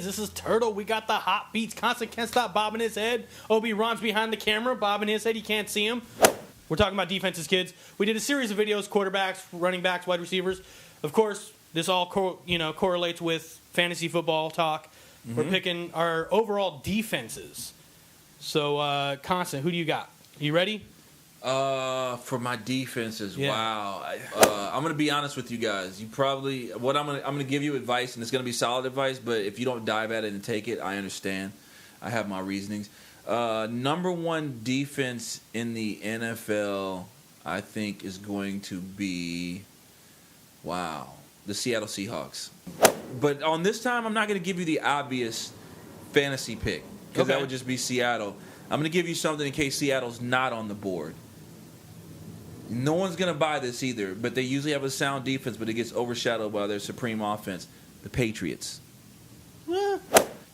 This is Turtle. We got the hot beats. Constant can't stop bobbing his head. Obi Ron's behind the camera, bobbing his head. You can't see him. We're talking about defenses, kids. We did a series of videos, quarterbacks, running backs, wide receivers. Of course, this all correlates with fantasy football talk. Mm-hmm. We're picking our overall defenses. So, Constant, who do you got? You ready? For my defenses, wow. I'm gonna be honest with you guys. I'm gonna give you advice, and it's gonna be solid advice. But if you don't dive at it and take it, I understand. I have my reasonings. Number one defense in the NFL, I think, is going to be, the Seattle Seahawks. But on this time, I'm not going to give you the obvious fantasy pick, because that would just be Seattle. I'm going to give you something in case Seattle's not on the board. No one's going to buy this either, but they usually have a sound defense, but it gets overshadowed by their supreme offense. The Patriots.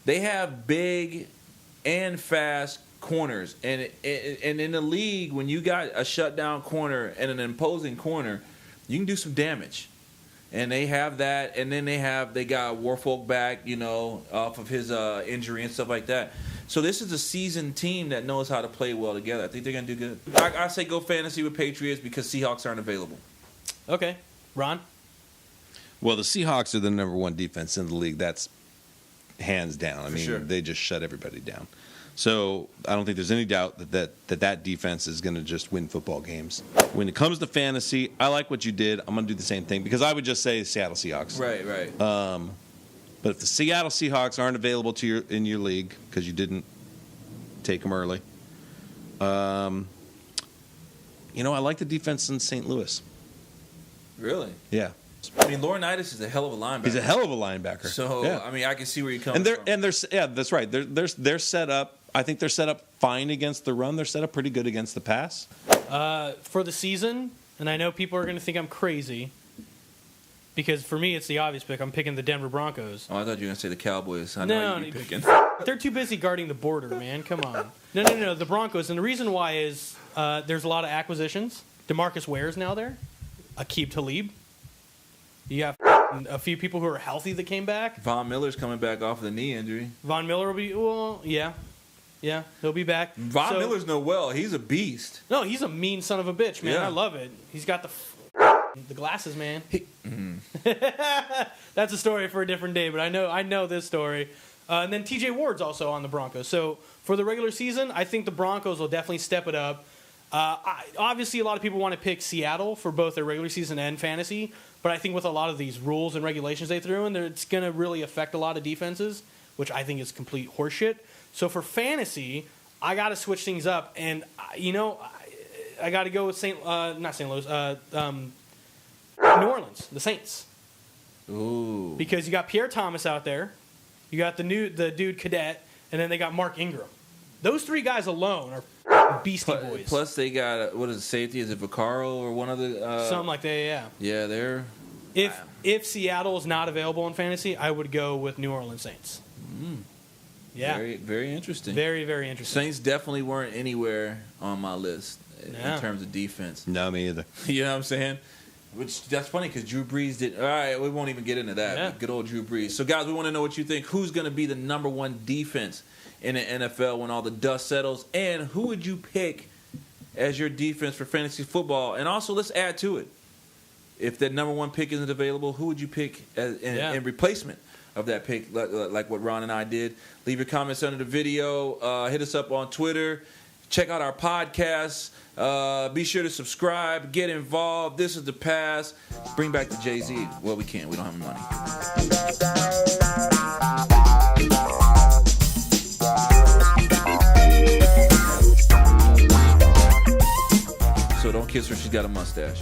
They have big and fast corners, and in the league, when you got a shutdown corner and an imposing corner, you can do some damage. And they have that, and then they got Warfolk back, off of his injury and stuff like that. So this is a seasoned team that knows how to play well together. I think they're going to do good. I say go fantasy with Patriots because Seahawks aren't available. Okay. Ron? Well, the Seahawks are the number one defense in the league. That's hands down. I mean, they just shut everybody down. So I don't think there's any doubt that defense is going to just win football games. When it comes to fantasy, I like what you did. I'm going to do the same thing because I would just say Seattle Seahawks. Right. But if the Seattle Seahawks aren't available in your league because you didn't take them early, I like the defense in St. Louis. Really? Yeah. I mean, Laurinaitis is a hell of a linebacker. He's a hell of a linebacker. So, yeah. I mean, I can see where you're coming from. And that's right. They're set up. I think they're set up fine against the run. They're set up pretty good against the pass. For the season, and I know people are going to think I'm crazy, because for me it's the obvious pick. I'm picking the Denver Broncos. Oh, I thought you were going to say the Cowboys. I know you'd be picking. They're too busy guarding the border, man. Come on. No, the Broncos. And the reason why is there's a lot of acquisitions. DeMarcus Ware's now there. Aqib Talib. You have a few people who are healthy that came back. Von Miller's coming back off of the knee injury. Von Miller will be, yeah, he'll be back. Von Miller's he's a beast. No, he's a mean son of a bitch, man. Yeah. I love it. He's got the glasses, man. That's a story for a different day, but I know this story. And then TJ Ward's also on the Broncos. So for the regular season, I think the Broncos will definitely step it up. Obviously, a lot of people want to pick Seattle for both their regular season and fantasy, but I think with a lot of these rules and regulations they threw in, it's going to really affect a lot of defenses, which I think is complete horseshit. So for fantasy, I got to switch things up, and I got to go with New Orleans, the Saints. Ooh. Because you got Pierre Thomas out there, you got the dude Cadet, and then they got Mark Ingram. Those three guys alone are beastie boys. Plus they got safety? Is it Vaccaro or one of the something like that? Yeah. Yeah, they're. If Seattle is not available in fantasy, I would go with New Orleans Saints. Yeah. Very, very interesting. Very, very interesting. Saints definitely weren't anywhere on my list in terms of defense. No, me either. You know what I'm saying? That's funny because Drew Brees did. All right, we won't even get into that. Yeah. Good old Drew Brees. So, guys, we want to know what you think. Who's going to be the number one defense in the NFL when all the dust settles? And who would you pick as your defense for fantasy football? And also, let's add to it. If that number one pick isn't available, who would you pick in replacement of that pick, like what Ron and I did? Leave your comments under the video. Hit us up on Twitter. Check out our podcasts. Be sure to subscribe. Get involved. This is the pass. Bring back the Jay-Z. Well, we can't. We don't have money. So don't kiss her. She's got a mustache.